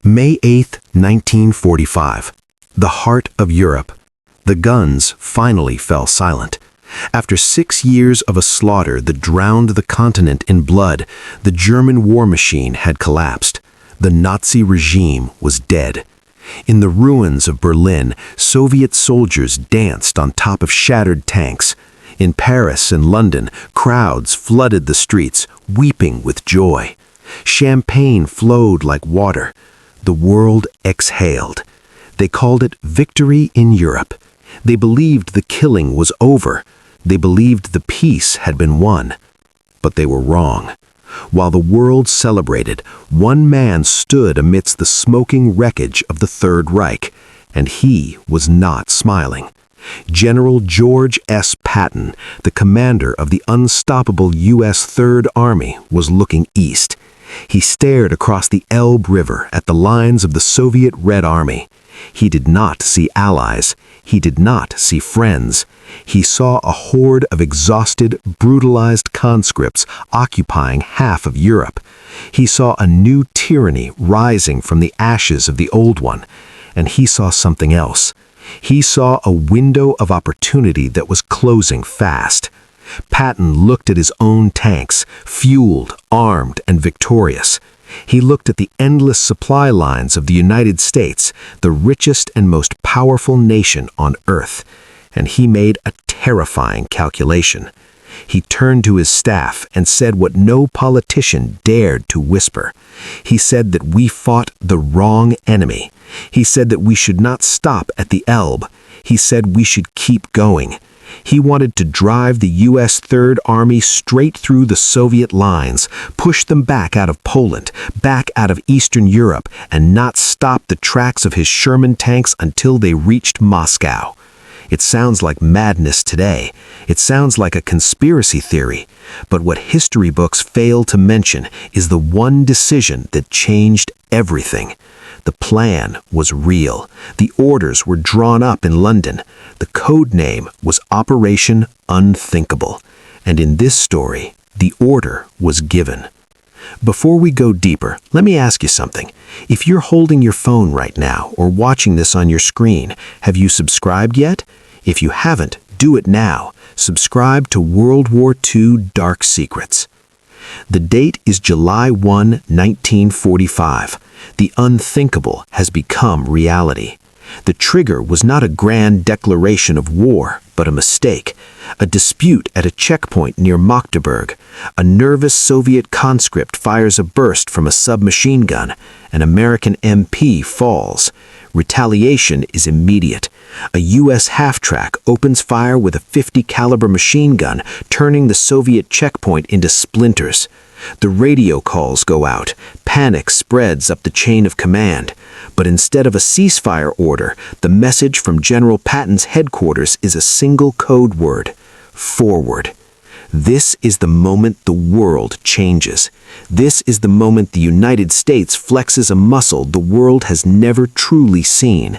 May 8, 1945. The heart of Europe. The guns finally fell silent. After 6 years of a slaughter that drowned the continent in blood, the German war machine had collapsed. The Nazi regime was dead. In the ruins of Berlin, Soviet soldiers danced on top of shattered tanks. In Paris and London, crowds flooded the streets, weeping with joy. Champagne flowed like water. The world exhaled. They called it victory in Europe. They believed the killing was over. They believed the peace had been won. But they were wrong. While the world celebrated, one man stood amidst the smoking wreckage of the Third Reich, and he was not smiling. General George S. Patton, the commander of the unstoppable U.S. Third Army, was looking east. He stared across the Elbe River at the lines of the Soviet Red Army. He did not see allies. He did not see friends. He saw a horde of exhausted, brutalized conscripts occupying half of Europe. He saw a new tyranny rising from the ashes of the old one. And he saw something else. He saw a window of opportunity that was closing fast. Patton looked at his own tanks, fueled, armed, and victorious. He looked at the endless supply lines of the United States, the richest and most powerful nation on earth, and he made a terrifying calculation. He turned to his staff and said what no politician dared to whisper. He said that we fought the wrong enemy. He said that we should not stop at the Elbe. He said we should keep going. He wanted to drive the U.S. Third Army straight through the Soviet lines, push them back out of Poland, back out of Eastern Europe, and not stop the tracks of his Sherman tanks until they reached Moscow. It sounds like madness today. It sounds like a conspiracy theory. But what history books fail to mention is the one decision that changed everything. The plan was real. The orders were drawn up in London. The code name was Operation Unthinkable. And in this story, the order was given. Before we go deeper, let me ask you something. If you're holding your phone right now or watching this on your screen, have you subscribed yet? If you haven't, do it now. Subscribe to World War II Dark Secrets. The date is July 1, 1945. The unthinkable has become reality. The trigger was not a grand declaration of war, but a mistake. A dispute at a checkpoint near Magdeburg. A nervous Soviet conscript fires a burst from a submachine gun. An American MP falls. Retaliation is immediate. A U.S. half-track opens fire with a .50 caliber machine gun, turning the Soviet checkpoint into splinters. The radio calls go out. Panic spreads up the chain of command. But instead of a ceasefire order, the message from General Patton's headquarters is a single code word: forward. This is the moment the world changes. This is the moment the United States flexes a muscle the world has never truly seen.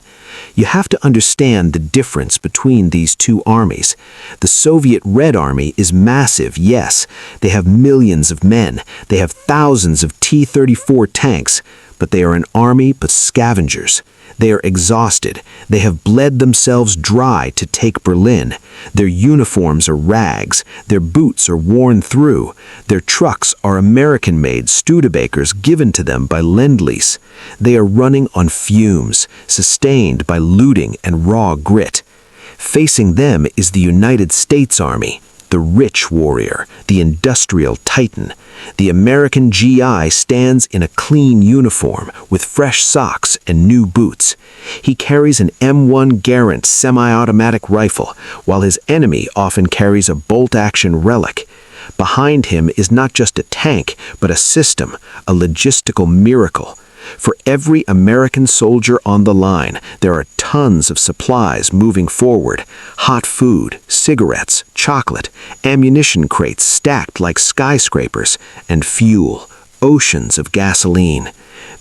You have to understand the difference between these two armies. The Soviet Red Army is massive, yes. They have millions of men. They have thousands of T-34 tanks. But they are an army of scavengers. They are exhausted. They have bled themselves dry to take Berlin. Their uniforms are rags. Their boots are worn through. Their trucks are American-made Studebakers given to them by Lend-Lease. They are running on fumes, sustained by looting and raw grit. Facing them is the United States Army, the rich warrior, the industrial titan. The American GI stands in a clean uniform with fresh socks and new boots. He carries an M1 Garand semi-automatic rifle, while his enemy often carries a bolt-action relic. Behind him is not just a tank, but a system, a logistical miracle. For every American soldier on the line, there are tons of supplies moving forward. Hot food, cigarettes, chocolate, ammunition crates stacked like skyscrapers, and fuel, oceans of gasoline.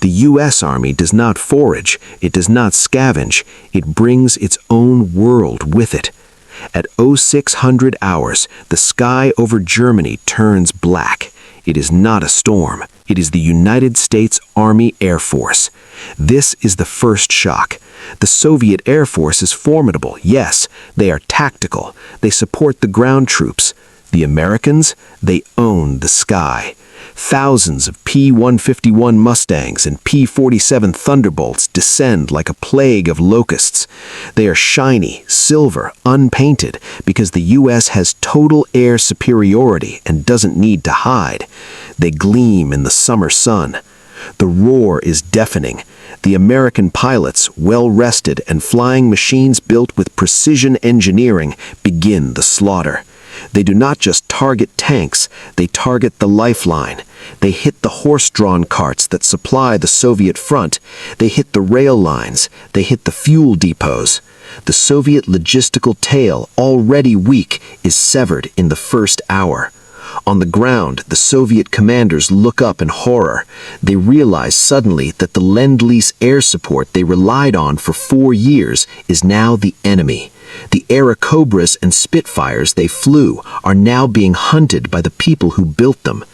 The U.S. Army does not forage, it does not scavenge, it brings its own world with it. At 0600 hours, the sky over Germany turns black. It is not a storm. It is the United States Army Air Force. This is the first shock. The Soviet Air Force is formidable, yes. They are tactical. They support the ground troops. The Americans, they own the sky. Thousands of P-151 Mustangs and P-47 Thunderbolts descend like a plague of locusts. They are shiny, silver, unpainted, because the U.S. has total air superiority and doesn't need to hide. They gleam in the summer sun. The roar is deafening. The American pilots, well-rested and flying machines built with precision engineering, begin the slaughter. They do not just target tanks, they target the lifeline. They hit the horse-drawn carts that supply the Soviet front. They hit the rail lines. They hit the fuel depots. The Soviet logistical tail, already weak, is severed in the first hour. On the ground, the Soviet commanders look up in horror. They realize suddenly that the Lend-Lease air support they relied on for 4 years is now the enemy. The Airacobras and Spitfires they flew are now being hunted by the people who built them.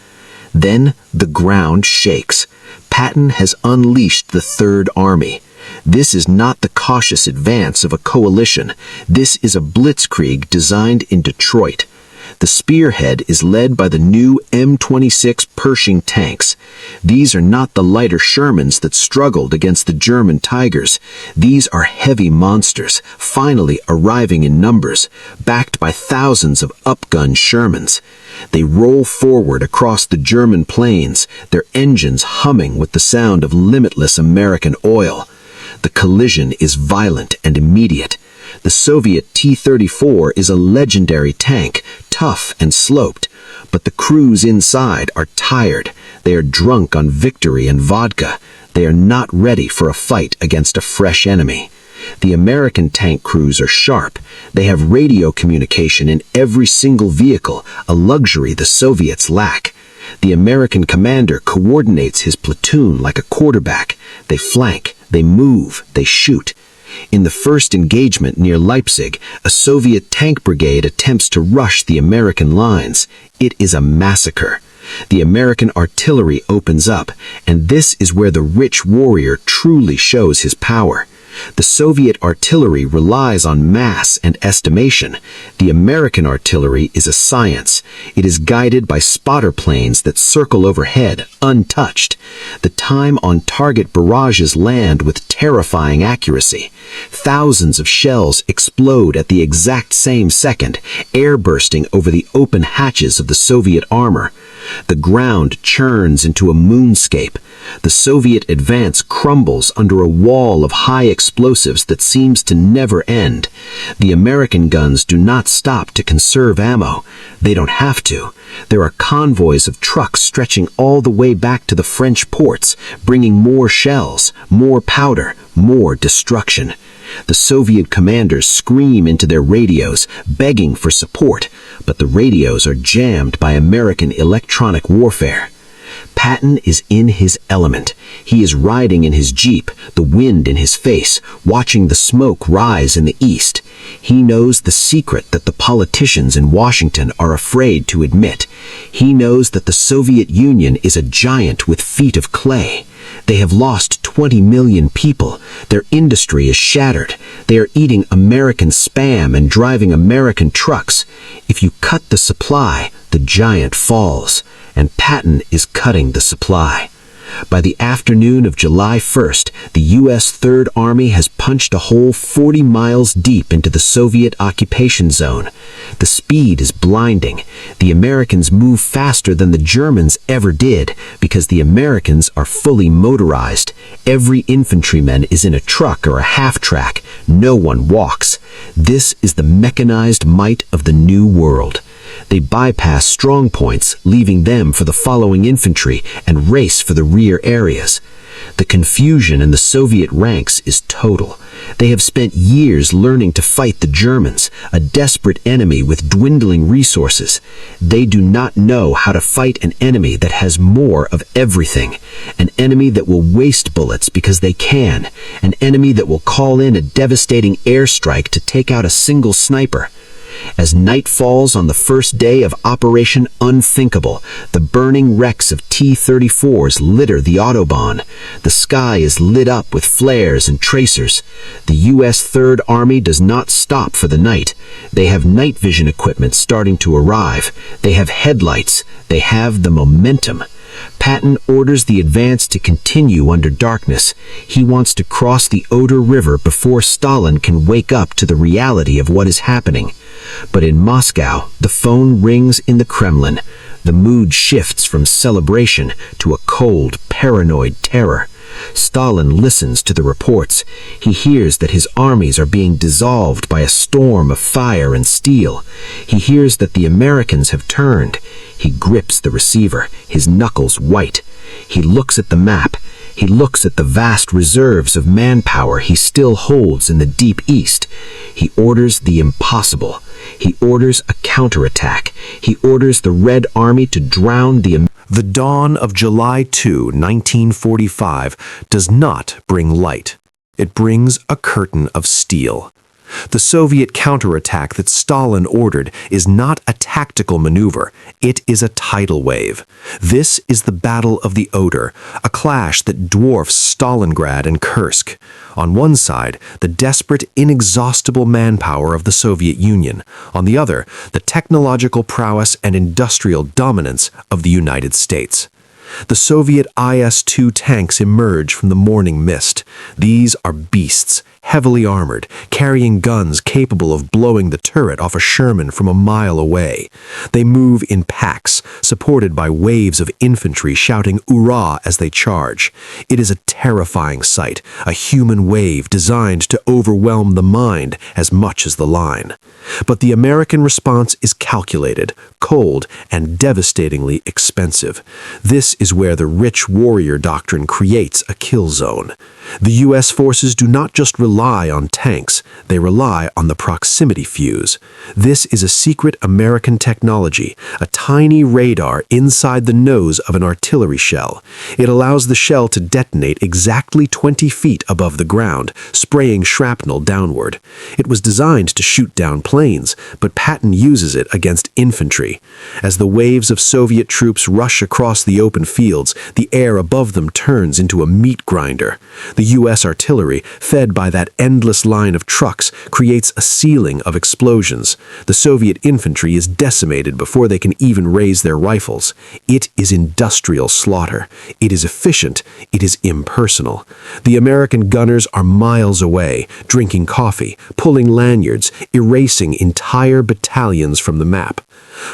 Then the ground shakes. Patton has unleashed the Third Army. This is not the cautious advance of a coalition. This is a blitzkrieg designed in Detroit. The spearhead is led by the new M26 Pershing tanks. These are not the lighter Shermans that struggled against the German Tigers. These are heavy monsters, finally arriving in numbers, backed by thousands of upgunned Shermans. They roll forward across the German plains, their engines humming with the sound of limitless American oil. The collision is violent and immediate. The Soviet T-34 is a legendary tank, tough and sloped, but the crews inside are tired. They are drunk on victory and vodka. They are not ready for a fight against a fresh enemy. The American tank crews are sharp. They have radio communication in every single vehicle, a luxury the Soviets lack. The American commander coordinates his platoon like a quarterback. They flank, they move, they shoot. In the first engagement near Leipzig, a Soviet tank brigade attempts to rush the American lines. It is a massacre. The American artillery opens up, and this is where the rich warrior truly shows his power. The Soviet artillery relies on mass and estimation. The American artillery is a science. It is guided by spotter planes that circle overhead, untouched. The time-on-target barrages land with terrifying accuracy. Thousands of shells explode at the exact same second, air bursting over the open hatches of the Soviet armor. The ground churns into a moonscape. The Soviet advance crumbles under a wall of high explosives that seems to never end. The American guns do not stop to conserve ammo. They don't have to. There are convoys of trucks stretching all the way back to the French ports, bringing more shells, more powder, more destruction. The Soviet commanders scream into their radios, begging for support, but the radios are jammed by American electronic warfare. Patton is in his element. He is riding in his jeep, the wind in his face, watching the smoke rise in the east. He knows the secret that the politicians in Washington are afraid to admit. He knows that the Soviet Union is a giant with feet of clay. They have lost 20 million people. Their industry is shattered. They are eating American spam and driving American trucks. If you cut the supply, the giant falls. And Patton is cutting the supply. By the afternoon of July 1st, the U.S. Third Army has punched a hole 40 miles deep into the Soviet occupation zone. The speed is blinding. The Americans move faster than the Germans ever did because the Americans are fully motorized. Every infantryman is in a truck or a half-track. No one walks. This is the mechanized might of the New World. They bypass strong points, leaving them for the following infantry, and race for the rear areas. The confusion in the Soviet ranks is total. They have spent years learning to fight the Germans, a desperate enemy with dwindling resources. They do not know how to fight an enemy that has more of everything, an enemy that will waste bullets because they can, an enemy that will call in a devastating airstrike to take out a single sniper. As night falls on the first day of Operation Unthinkable, the burning wrecks of T-34s litter the Autobahn. The sky is lit up with flares and tracers. The U.S. Third Army does not stop for the night. They have night vision equipment starting to arrive. They have headlights. They have the momentum. Patton orders the advance to continue under darkness. He wants to cross the Elbe River before Stalin can wake up to the reality of what is happening. But in Moscow, the phone rings in the Kremlin. The mood shifts from celebration to a cold, paranoid terror. Stalin listens to the reports. He hears that his armies are being dissolved by a storm of fire and steel. He hears that the Americans have turned. He grips the receiver, his knuckles white. He looks at the map. He looks at the vast reserves of manpower he still holds in the deep east. He orders the impossible. He orders a counterattack. He orders the Red Army to drown The dawn of July 2, 1945, does not bring light. It brings a curtain of steel. The Soviet counterattack that Stalin ordered is not a tactical maneuver, it is a tidal wave. This is the Battle of the Oder, a clash that dwarfs Stalingrad and Kursk. On one side, the desperate, inexhaustible manpower of the Soviet Union. On the other, the technological prowess and industrial dominance of the United States. The Soviet IS-2 tanks emerge from the morning mist. These are beasts, heavily armored, carrying guns capable of blowing the turret off a Sherman from a mile away. They move in packs, supported by waves of infantry shouting "Urrah" as they charge. It is a terrifying sight, a human wave designed to overwhelm the mind as much as the line. But the American response is calculated, cold, and devastatingly expensive. This is where the rich warrior doctrine creates a kill zone. The U.S. forces do not just rely on tanks, they rely on the proximity fuse. This is a secret American technology, a tiny radar inside the nose of an artillery shell. It allows the shell to detonate exactly 20 feet above the ground, spraying shrapnel downward. It was designed to shoot down planes, but Patton uses it against infantry. As the waves of Soviet troops rush across the open fields, the air above them turns into a meat grinder. The U.S. artillery, fed by that endless line of trucks, creates a ceiling of explosions. The Soviet infantry is decimated before they can even raise their rifles. It is industrial slaughter. It is efficient. It is impersonal. The American gunners are miles away, drinking coffee, pulling lanyards, erasing entire battalions from the map.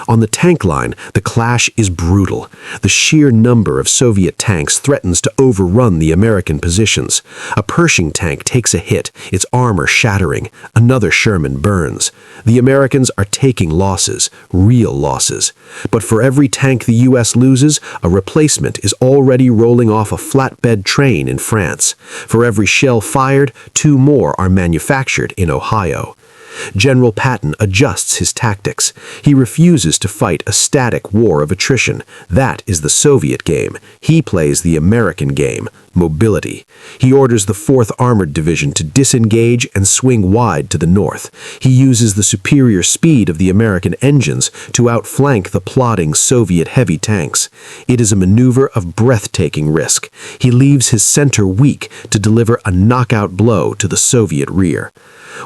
On the tank line, the clash is brutal. The sheer number of Soviet tanks threatens to overrun the American positions. A Pershing tank takes a hit, its armor shattering. Another Sherman burns. The Americans are taking losses, real losses. But for every tank the U.S. loses, a replacement is already rolling off a flatbed train in France. For every shell fired, 2 more are manufactured in Ohio. General Patton adjusts his tactics. He refuses to fight a static war of attrition. That is the Soviet game. He plays the American game, mobility. He orders the 4th Armored Division to disengage and swing wide to the north. He uses the superior speed of the American engines to outflank the plodding Soviet heavy tanks. It is a maneuver of breathtaking risk. He leaves his center weak to deliver a knockout blow to the Soviet rear.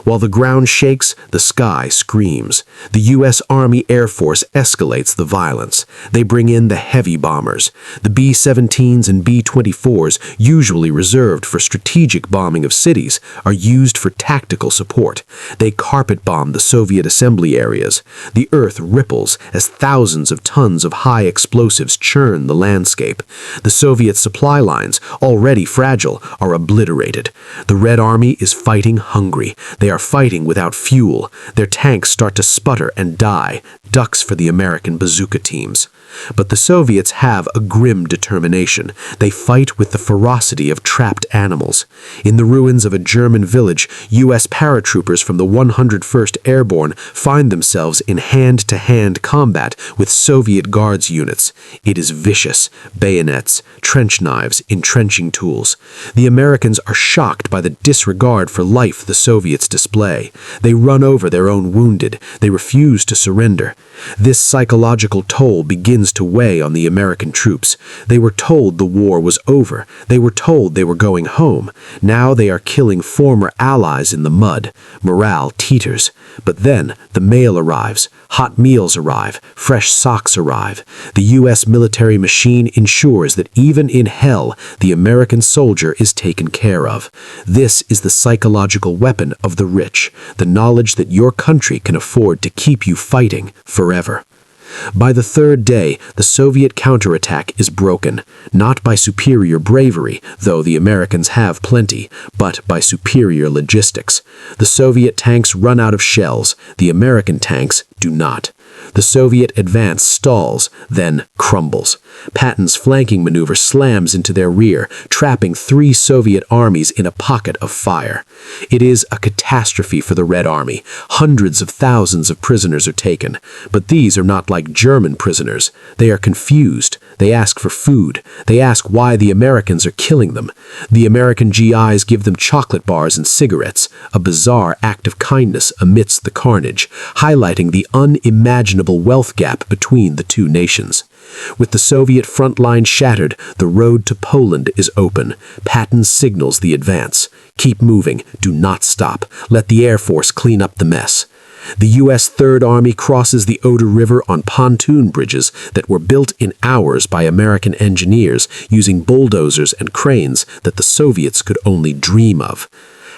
While the ground shakes, the sky screams. The U.S. Army Air Force escalates the violence. They bring in the heavy bombers. The B-17s and B-24s, usually reserved for strategic bombing of cities, are used for tactical support. They carpet bomb the Soviet assembly areas. The earth ripples as thousands of tons of high explosives churn the landscape. The Soviet supply lines, already fragile, are obliterated. The Red Army is fighting hungry. They are fighting without fuel. Their tanks start to sputter and die, ducks for the American bazooka teams. But the Soviets have a grim determination. They fight with the ferocity of trapped animals. In the ruins of a German village, U.S. paratroopers from the 101st Airborne find themselves in hand-to-hand combat with Soviet Guards units. It is vicious. Bayonets, trench knives, entrenching tools. The Americans are shocked by the disregard for life the Soviets display. They run over their own wounded. They refuse to surrender. This psychological toll begins to weigh on the American troops. They were told the war was over. They were told they were going home. Now they are killing former allies in the mud. Morale teeters. But then the mail arrives. Hot meals arrive. Fresh socks arrive. The U.S. military machine ensures that even in hell, the American soldier is taken care of. This is the psychological weapon of the rich, the knowledge that your country can afford to keep you fighting forever. By the third day, the Soviet counterattack is broken, not by superior bravery, though the Americans have plenty, but by superior logistics. The Soviet tanks run out of shells, the American tanks do not. The Soviet advance stalls, then crumbles. Patton's flanking maneuver slams into their rear, trapping 3 Soviet armies in a pocket of fire. It is a catastrophe for the Red Army. Hundreds of thousands of prisoners are taken. But these are not like German prisoners. They are confused. They ask for food. They ask why the Americans are killing them. The American GIs give them chocolate bars and cigarettes, a bizarre act of kindness amidst the carnage, highlighting the unimaginable wealth gap between the two nations. With the Soviet front line shattered, the road to Poland is open. Patton signals the advance. Keep moving. Do not stop. Let the Air Force clean up the mess. The U.S. Third Army crosses the Elbe River on pontoon bridges that were built in hours by American engineers using bulldozers and cranes that the Soviets could only dream of.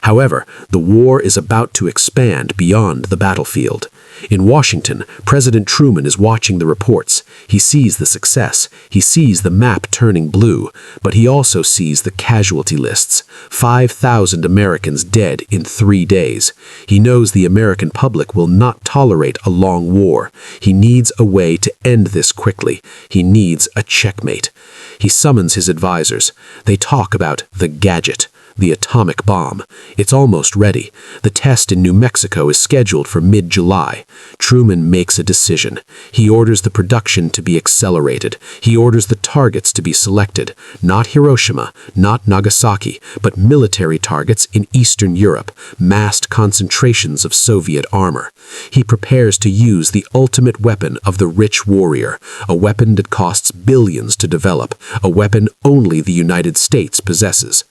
However, the war is about to expand beyond the battlefield. In Washington, President Truman is watching the reports. He sees the success. He sees the map turning blue. But he also sees the casualty lists. 5,000 Americans dead in 3 days. He knows the American public will not tolerate a long war. He needs a way to end this quickly. He needs a checkmate. He summons his advisors. They talk about the gadget. The atomic bomb. It's almost ready. The test in New Mexico is scheduled for mid-July. Truman makes a decision. He orders the production to be accelerated. He orders the targets to be selected. Not Hiroshima, not Nagasaki, but military targets in Eastern Europe, massed concentrations of Soviet armor. He prepares to use the ultimate weapon of the rich warrior, a weapon that costs billions to develop, a weapon only the United States possesses.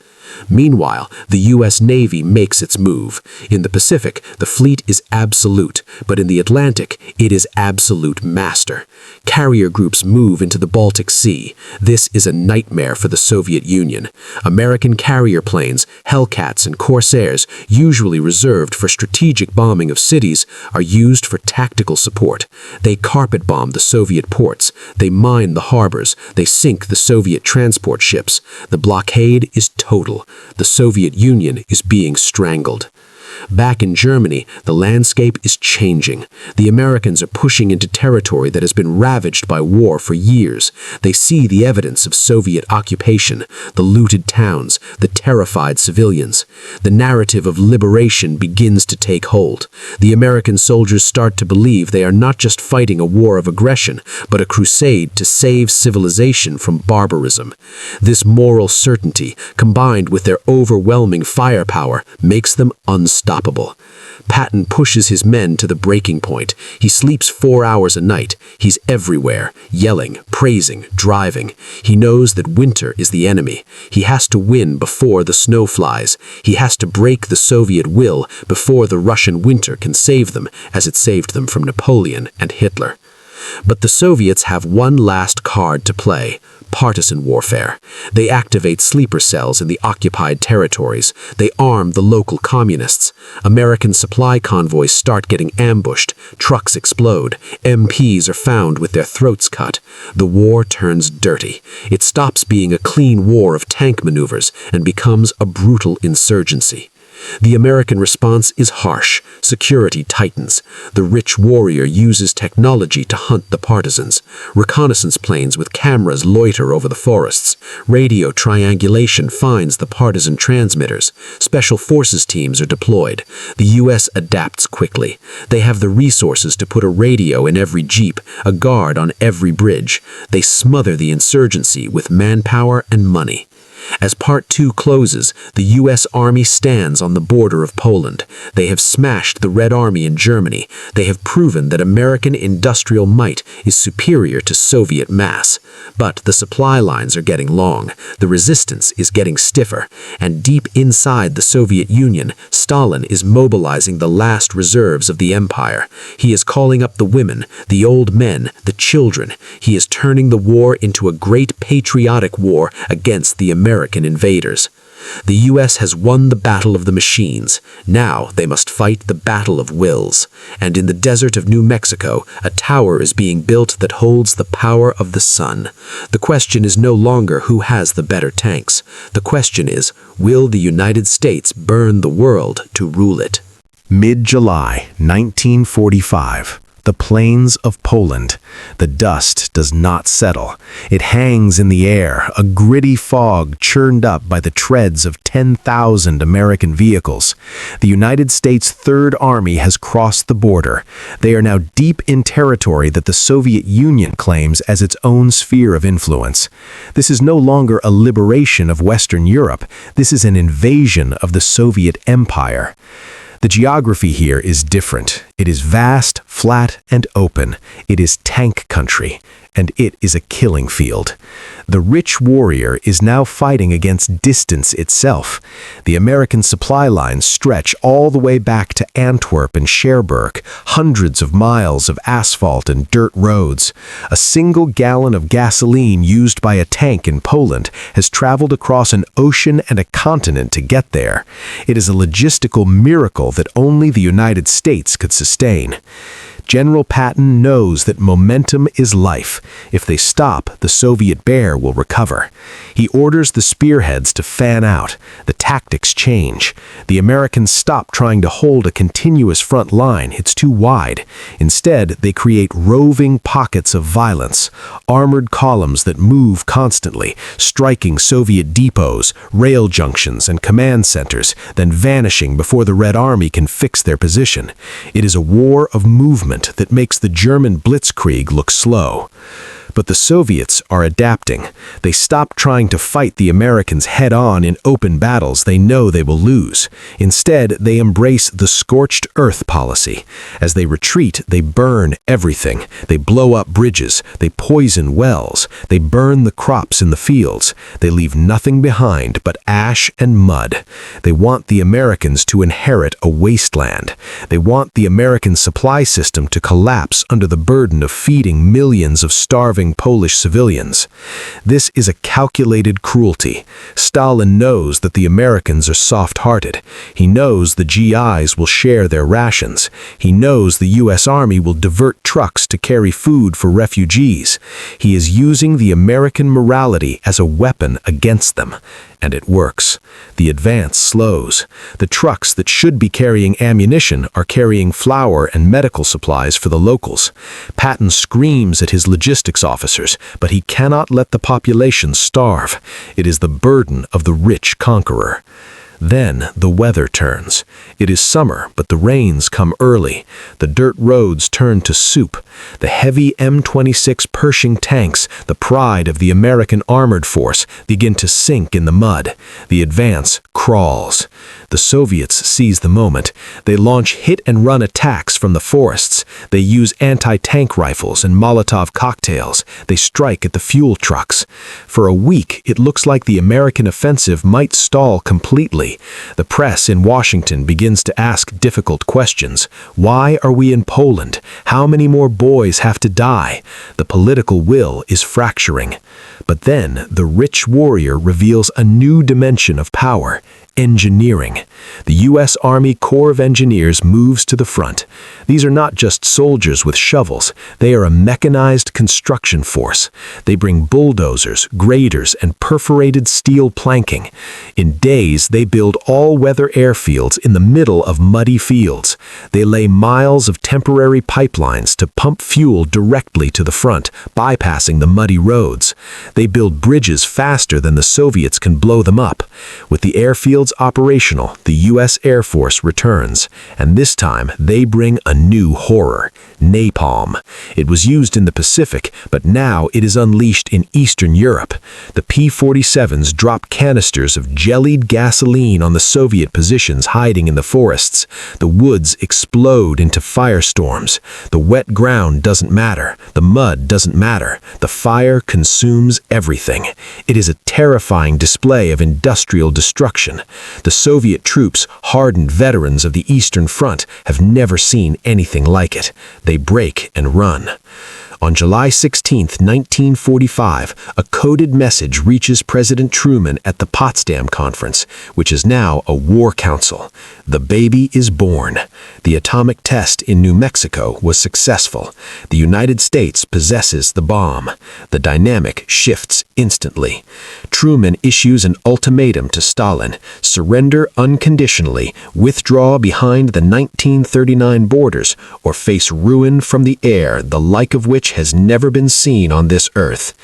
Meanwhile, the U.S. Navy makes its move. In the Pacific, the fleet is absolute, but in the Atlantic, it is absolute master. Carrier groups move into the Baltic Sea. This is a nightmare for the Soviet Union. American carrier planes, Hellcats and Corsairs, usually reserved for strategic bombing of cities, are used for tactical support. They carpet bomb the Soviet ports. They mine the harbors. They sink the Soviet transport ships. The blockade is total. The Soviet Union is being strangled. Back in Germany, the landscape is changing. The Americans are pushing into territory that has been ravaged by war for years. They see the evidence of Soviet occupation, the looted towns, the terrified civilians. The narrative of liberation begins to take hold. The American soldiers start to believe they are not just fighting a war of aggression, but a crusade to save civilization from barbarism. This moral certainty, combined with their overwhelming firepower, makes them unstoppable. Patton pushes his men to the breaking point. He sleeps 4 hours a night. He's everywhere, yelling, praising, driving. He knows that winter is the enemy. He has to win before the snow flies. He has to break the Soviet will before the Russian winter can save them, as it saved them from Napoleon and Hitler. But the Soviets have one last card to play: partisan warfare. They activate sleeper cells in the occupied territories. They arm the local communists. American supply convoys start getting ambushed. Trucks explode. MPs are found with their throats cut. The war turns dirty. It stops being a clean war of tank maneuvers and becomes a brutal insurgency. The American response is harsh. Security tightens. The rich warrior uses technology to hunt the partisans. Reconnaissance planes with cameras loiter over the forests. Radio triangulation finds the partisan transmitters. Special forces teams are deployed. The U.S. adapts quickly. They have the resources to put a radio in every jeep, a guard on every bridge. They smother the insurgency with manpower and money. As Part 2 closes, the U.S. Army stands on the border of Poland. They have smashed the Red Army in Germany. They have proven that American industrial might is superior to Soviet mass. But the supply lines are getting long, the resistance is getting stiffer, and deep inside the Soviet Union, Stalin is mobilizing the last reserves of the empire. He is calling up the women, the old men, the children. He is turning the war into a great patriotic war against the American invaders. The U.S. has won the battle of the machines. Now they must fight the battle of wills. And in the desert of New Mexico, a tower is being built that holds the power of the sun. The question is no longer who has the better tanks. The question is, will the United States burn the world to rule it? Mid-July 1945. The plains of Poland. The dust does not settle. It hangs in the air, a gritty fog churned up by the treads of 10,000 American vehicles. The United States Third Army has crossed the border. They are now deep in territory that the Soviet Union claims as its own sphere of influence. This is no longer a liberation of Western Europe. This is an invasion of the Soviet Empire. The geography here is different. It is vast, flat, and open. It is tank country, and it is a killing field. The rich warrior is now fighting against distance itself. The American supply lines stretch all the way back to Antwerp and Cherbourg, hundreds of miles of asphalt and dirt roads. A single gallon of gasoline used by a tank in Poland has traveled across an ocean and a continent to get there. It is a logistical miracle that only the United States could sustain. General Patton knows that momentum is life. If they stop, the Soviet bear will recover. He orders the spearheads to fan out. The tactics change. The Americans stop trying to hold a continuous front line. It's too wide. Instead, they create roving pockets of violence, armored columns that move constantly, striking Soviet depots, rail junctions, and command centers, then vanishing before the Red Army can fix their position. It is a war of movement that makes the German blitzkrieg look slow. But the Soviets are adapting. They stop trying to fight the Americans head-on in open battles they know they will lose. Instead, they embrace the scorched earth policy. As they retreat, they burn everything. They blow up bridges. They poison wells. They burn the crops in the fields. They leave nothing behind but ash and mud. They want the Americans to inherit a wasteland. They want the American supply system to collapse under the burden of feeding millions of starving Polish civilians. This is a calculated cruelty. Stalin knows that the Americans are soft-hearted. He knows the GIs will share their rations. He knows the U.S. Army will divert trucks to carry food for refugees. He is using the American morality as a weapon against them. And it works. The advance slows. The trucks that should be carrying ammunition are carrying flour and medical supplies for the locals. Patton screams at his logistics officers, but he cannot let the population starve. It is the burden of the rich conqueror. Then the weather turns. It is summer, but the rains come early. The dirt roads turn to soup. The heavy M26 Pershing tanks, the pride of the American armored force, begin to sink in the mud. The advance crawls. The Soviets seize the moment. They launch hit-and-run attacks from the forests. They use anti-tank rifles and Molotov cocktails. They strike at the fuel trucks. For a week, it looks like the American offensive might stall completely. The press in Washington begins to ask difficult questions. Why are we in Poland? How many more boys have to die? The political will is fracturing. But then the rich warrior reveals a new dimension of power: engineering. The U.S. Army Corps of Engineers moves to the front. These are not just soldiers with shovels. They are a mechanized construction force. They bring bulldozers, graders, and perforated steel planking. In days, they build all-weather airfields in the middle of muddy fields. They lay miles of temporary pipelines to pump fuel directly to the front, bypassing the muddy roads. They build bridges faster than the Soviets can blow them up. With the airfields operational, the U.S. Air Force returns, and this time they bring a new horror: napalm. It was used in the Pacific, but now it is unleashed in Eastern Europe. The P-47s drop canisters of jellied gasoline on the Soviet positions hiding in the forests. The woods explode into firestorms. The wet ground doesn't matter. The mud doesn't matter. The fire consumes everything. It is a terrifying display of industrial destruction. The Soviet troops, hardened veterans of the Eastern Front, have never seen anything like it. They break and run. On July 16, 1945, a coded message reaches President Truman at the Potsdam Conference, which is now a war council. The baby is born. The atomic test in New Mexico was successful. The United States possesses the bomb. The dynamic shifts instantly. Truman issues an ultimatum to Stalin: surrender unconditionally, withdraw behind the 1939 borders, or face ruin from the air, the like of which has never been seen on this earth.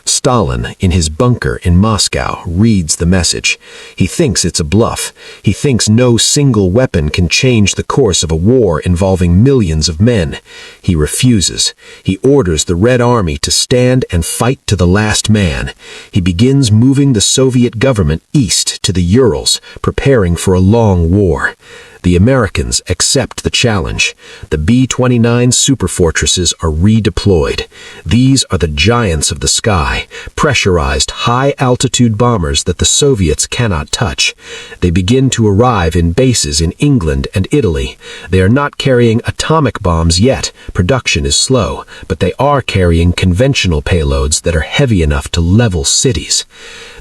Stalin, in his bunker in Moscow, reads the message. He thinks it's a bluff. He thinks no single weapon can change the course of a war involving millions of men. He refuses. He orders the Red Army to stand and fight to the last man. He begins moving the Soviet government east to the Urals, preparing for a long war. The Americans accept the challenge. The B-29 superfortresses are redeployed. These are the giants of the sky, pressurized high-altitude bombers that the Soviets cannot touch. They begin to arrive in bases in England and Italy. They are not carrying atomic bombs yet. Production is slow, but they are carrying conventional payloads that are heavy enough to level cities.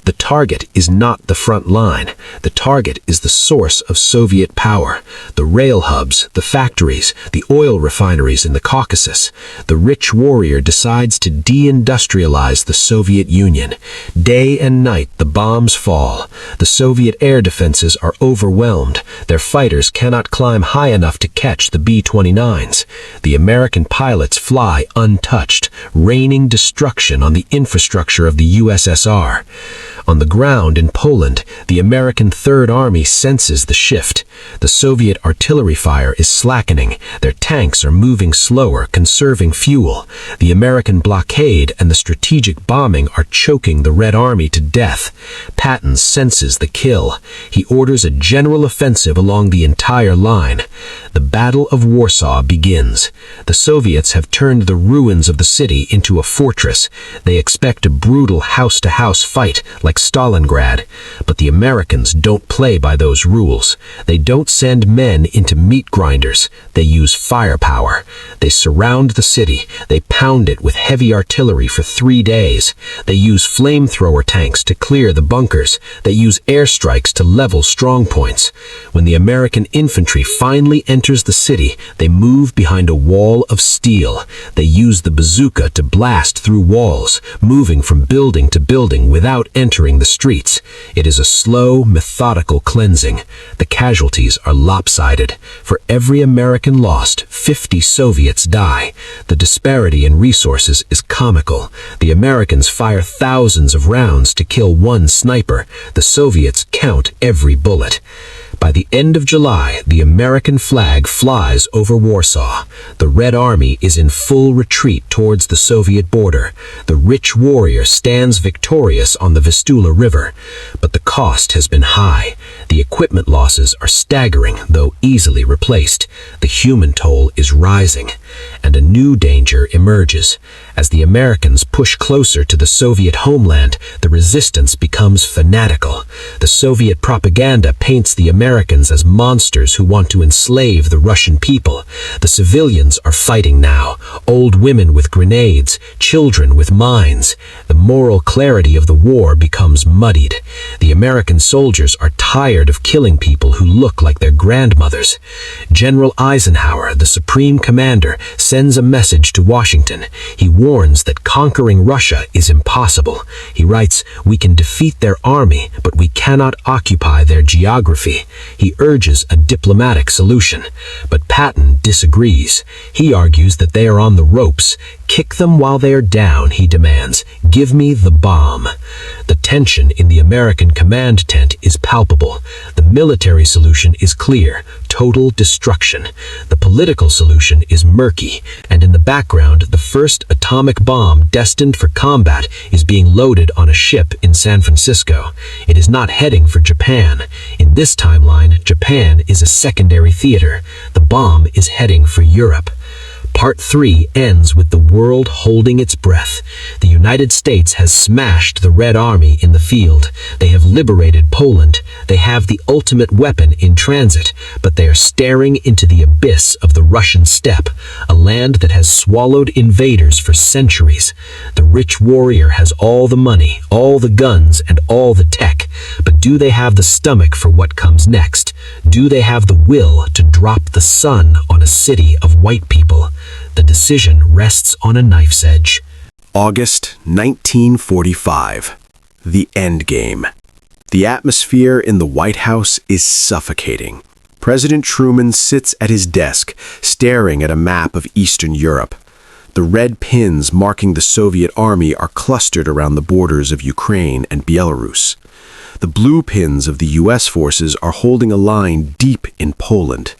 The target is not the front line. The target is the source of Soviet power. The rail hubs, the factories, the oil refineries in the Caucasus. The rich warrior decides to deindustrialize the Soviet Union. Day and night the bombs fall. The Soviet air defenses are overwhelmed. Their fighters cannot climb high enough to catch the B-29s. The American pilots fly untouched, raining destruction on the infrastructure of the USSR. On the ground in Poland, the American Third Army senses the shift. The Soviet artillery fire is slackening. Their tanks are moving slower, conserving fuel. The American blockade and the strategic bombing are choking the Red Army to death. Patton senses the kill. He orders a general offensive along the entire line. The Battle of Warsaw begins. The Soviets have turned the ruins of the city into a fortress. They expect a brutal house-to-house fight like Stalingrad, but the Americans don't play by those rules. They don't send men into meat grinders. They use firepower. They surround the city. They pound it with heavy artillery for 3 days. They use flamethrower tanks to clear the bunkers. They use airstrikes to level strongpoints. When the American infantry finally enters the city, they move behind a wall of steel. They use the bazooka to blast through walls, moving from building to building without entering the streets. It is a slow, methodical cleansing. The casualties are lopsided. For every American lost, 50 Soviets die. The disparity in resources is comical. The Americans fire thousands of rounds to kill one sniper. The Soviets count every bullet. By the end of July, the American flag flies over Warsaw. The Red Army is in full retreat towards the Soviet border. The rich warrior stands victorious on the Vistula River. But the cost has been high. The equipment losses are staggering, though easily replaced. The human toll is rising. And a new danger emerges. As the Americans push closer to the Soviet homeland, the resistance becomes fanatical. The Soviet propaganda paints the Americans as monsters who want to enslave the Russian people. The civilians are fighting now, old women with grenades, children with mines. The moral clarity of the war becomes muddied. The American soldiers are tired tired of killing people who look like their grandmothers. General Eisenhower, the supreme commander, sends a message to Washington. He warns that conquering Russia is impossible. He writes, "We can defeat their army, but we cannot occupy their geography." He urges a diplomatic solution, but Patton disagrees. He argues that they are on the ropes. "Kick them while they are down," he demands. "Give me the bomb." The tension in the American command tent is palpable. The military solution is clear: total destruction. The political solution is murky, and in the background, the first atomic bomb destined for combat is being loaded on a ship in San Francisco. It is not heading for Japan. In this timeline, Japan is a secondary theater. The bomb is heading for Europe. Part 3 ends with the world holding its breath. The United States has smashed the Red Army in the field. They have liberated Poland. They have the ultimate weapon in transit, but they are staring into the abyss of the Russian steppe, a land that has swallowed invaders for centuries. The rich warrior has all the money, all the guns, and all the tech, but do they have the stomach for what comes next? Do they have the will to drop the sun on a city of white people? The decision rests on a knife's edge. August 1945. The endgame. The atmosphere in the White House is suffocating. President Truman sits at his desk, staring at a map of Eastern Europe. The red pins marking the Soviet army are clustered around the borders of Ukraine and Belarus. The blue pins of the U.S. forces are holding a line deep in Poland.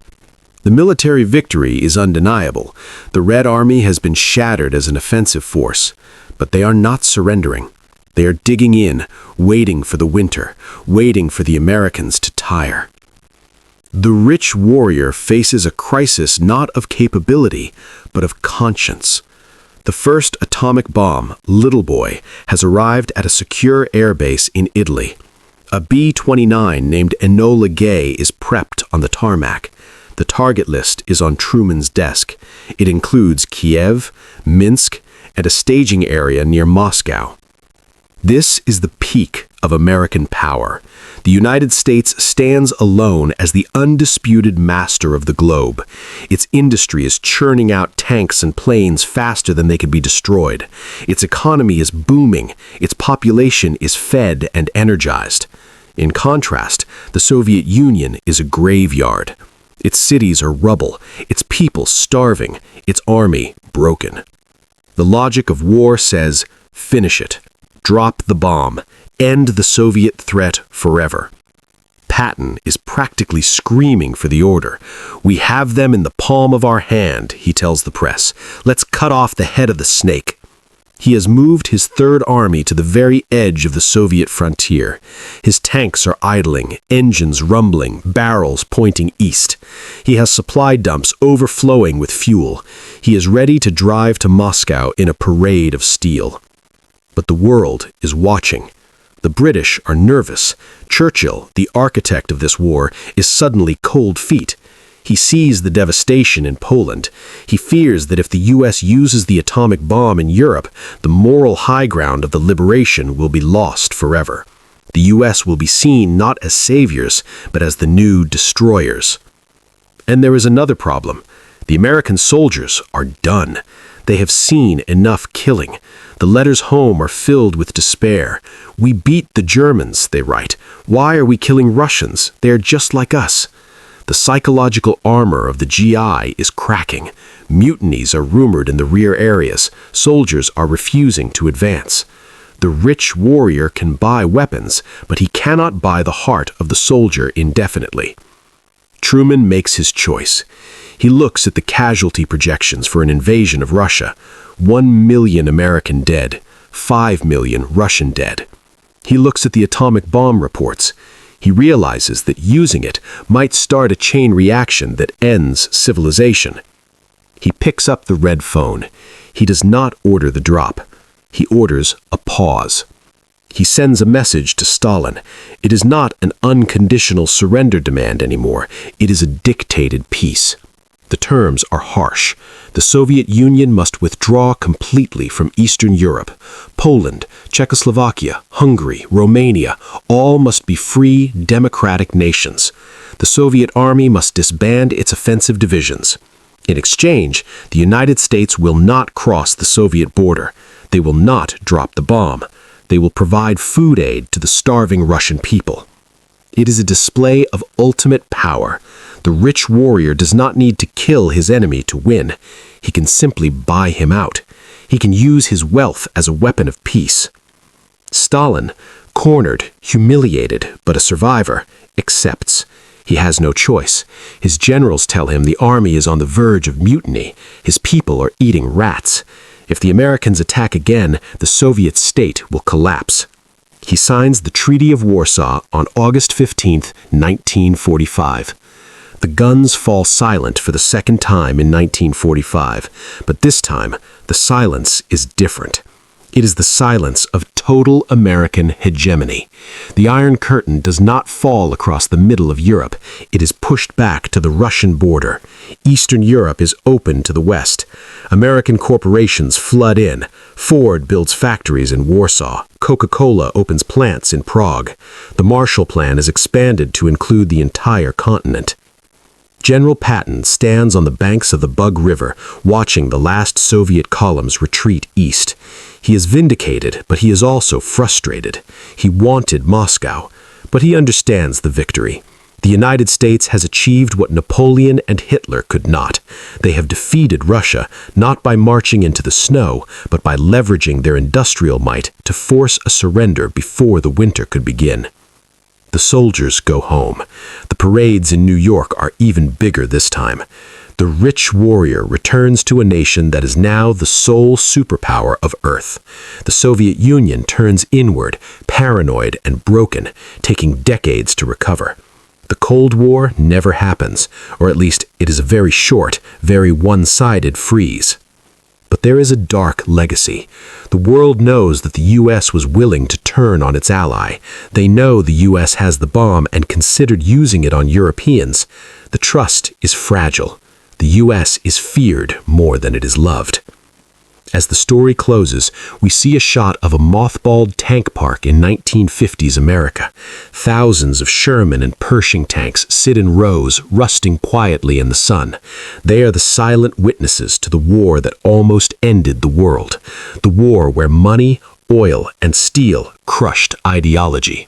The military victory is undeniable. The Red Army has been shattered as an offensive force, but they are not surrendering. They are digging in, waiting for the winter, waiting for the Americans to tire. The rich warrior faces a crisis not of capability, but of conscience. The first atomic bomb, Little Boy, has arrived at a secure airbase in Italy. A B-29 named Enola Gay is prepped on the tarmac. The target list is on Truman's desk. It includes Kiev, Minsk, and a staging area near Moscow. This is the peak of American power. The United States stands alone as the undisputed master of the globe. Its industry is churning out tanks and planes faster than they can be destroyed. Its economy is booming. Its population is fed and energized. In contrast, the Soviet Union is a graveyard. Its cities are rubble, its people starving, its army broken. The logic of war says, finish it, drop the bomb, end the Soviet threat forever. Patton is practically screaming for the order. "We have them in the palm of our hand," he tells the press. "Let's cut off the head of the snake." He has moved his Third Army to the very edge of the Soviet frontier. His tanks are idling, engines rumbling, barrels pointing east. He has supply dumps overflowing with fuel. He is ready to drive to Moscow in a parade of steel. But the world is watching. The British are nervous. Churchill, the architect of this war, is suddenly cold feet. He sees the devastation in Poland. He fears that if the U.S. uses the atomic bomb in Europe, the moral high ground of the liberation will be lost forever. The U.S. will be seen not as saviors, but as the new destroyers. And there is another problem. The American soldiers are done. They have seen enough killing. The letters home are filled with despair. "We beat the Germans," they write. "Why are we killing Russians? They are just like us." The psychological armor of the GI is cracking. Mutinies are rumored in the rear areas. Soldiers are refusing to advance. The rich warrior can buy weapons, but he cannot buy the heart of the soldier indefinitely. Truman makes his choice. He looks at the casualty projections for an invasion of Russia. 1 million American dead, 5 million Russian dead. He looks at the atomic bomb reports. He realizes that using it might start a chain reaction that ends civilization. He picks up the red phone. He does not order the drop. He orders a pause. He sends a message to Stalin. It is not an unconditional surrender demand anymore. It is a dictated peace. The terms are harsh. The Soviet Union must withdraw completely from Eastern Europe. Poland, Czechoslovakia, Hungary, Romania, all must be free, democratic nations. The Soviet army must disband its offensive divisions. In exchange, the United States will not cross the Soviet border. They will not drop the bomb. They will provide food aid to the starving Russian people. It is a display of ultimate power. The rich warrior does not need to kill his enemy to win. He can simply buy him out. He can use his wealth as a weapon of peace. Stalin, cornered, humiliated, but a survivor, accepts. He has no choice. His generals tell him the army is on the verge of mutiny. His people are eating rats. If the Americans attack again, the Soviet state will collapse. He signs the Treaty of Warsaw on August 15, 1945. The guns fall silent for the second time in 1945, but this time, the silence is different. It is the silence of total American hegemony. The Iron Curtain does not fall across the middle of Europe. It is pushed back to the Russian border. Eastern Europe is open to the West. American corporations flood in. Ford builds factories in Warsaw. Coca-Cola opens plants in Prague. The Marshall Plan is expanded to include the entire continent. General Patton stands on the banks of the Bug River, watching the last Soviet columns retreat east. He is vindicated, but he is also frustrated. He wanted Moscow, but he understands the victory. The United States has achieved what Napoleon and Hitler could not. They have defeated Russia, not by marching into the snow, but by leveraging their industrial might to force a surrender before the winter could begin. The soldiers go home. The parades in New York are even bigger this time. The rich warrior returns to a nation that is now the sole superpower of Earth. The Soviet Union turns inward, paranoid and broken, taking decades to recover. The Cold War never happens, or at least it is a very short, very one-sided freeze. But there is a dark legacy. The world knows that the U.S. was willing to turn on its ally. They know the U.S. has the bomb and considered using it on Europeans. The trust is fragile. The U.S. is feared more than it is loved. As the story closes, we see a shot of a mothballed tank park in 1950s America. Thousands of Sherman and Pershing tanks sit in rows, rusting quietly in the sun. They are the silent witnesses to the war that almost ended the world. The war where money, oil, and steel crushed ideology.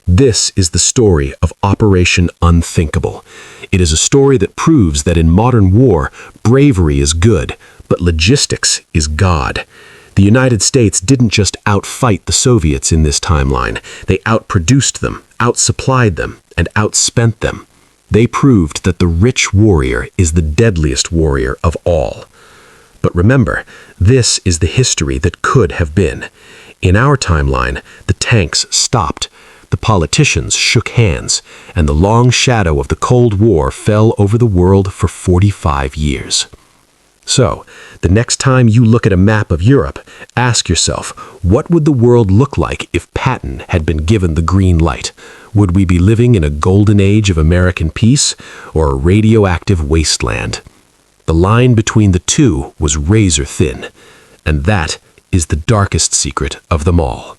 This is the story of Operation Unthinkable. It is a story that proves that in modern war, bravery is good, but logistics is God. The United States didn't just outfight the Soviets in this timeline. They outproduced them, outsupplied them, and outspent them. They proved that the rich warrior is the deadliest warrior of all. But remember, this is the history that could have been. In our timeline, the tanks stopped. The politicians shook hands, and the long shadow of the Cold War fell over the world for 45 years. So, the next time you look at a map of Europe, ask yourself, what would the world look like if Patton had been given the green light? Would we be living in a golden age of American peace or a radioactive wasteland? The line between the two was razor thin, and that is the darkest secret of them all.